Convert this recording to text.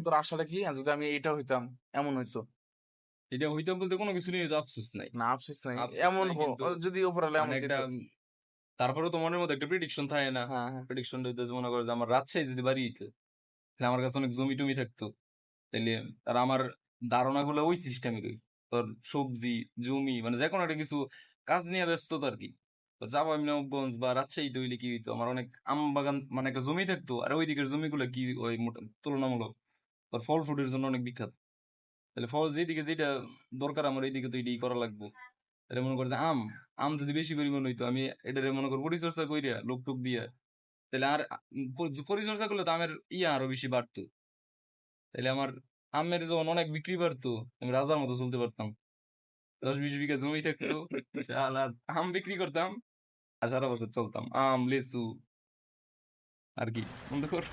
তোর আশাটা কি যদি আমি এটা হইতাম এমন হইতো? এটা হইতে বলতে কোনো কিছু নিয়ে তো আফসোস নাই। না আফসোস নাই, আফসোস এমন নাই কিন্তু যদি উপরালা মানে এমন দিত। একটা তারপরেও তো মনের মধ্যে একটা প্রেডিকশন থাকে না। হ্যাঁ হ্যাঁ। প্রেডিকশনটা হইতেছে মনে করো যে আমার রাজশাহী যদি বাড়ি হইতো, তাহলে আমার কাছে অনেক জমি টমি থাকতো। তাইলে আর আমার ধারণাগুলো ওই সিস্টেমেরই। তোর সবজি, জমি মানে যে কোনো একটা কিছু কাজ নিয়ে ব্যস্ত তো আর কি। তো যাবো আমি নবগঞ্জ বা রাজশাহীতে হইলে কি হইতো, আমার অনেক আম বাগান মানে একটা জমি থাকতো, আর ওই দিকের জমিগুলো কি ওই তুলনামূলক তোর ফল ফ্রুটের জন্য অনেক বিখ্যাত। তাহলে ফল যেদিকে যেটা দরকার আমার এইদিকে তো এটাই করা লাগবে। তাহলে মনে করে যে আম, আম যদি বেশি পরিমাণ হইতো আমি এটারে মনে কর পরিচর্যা কইরা লোক টোক দিয়া, তাহলে আর পরিচর্যা করলে তো আমের আরো বেশি বাড়তো। তাহলে আমার আমের যখন অনেক বিক্রি বাড়তো, আমি রাজার মতো চলতে পারতাম। 10-20 বিঘা জমি থাকতো, শালা আম বিক্রি করতাম আর সারা বছর চলতাম, আম লিচু আর কি বন্ধু কর।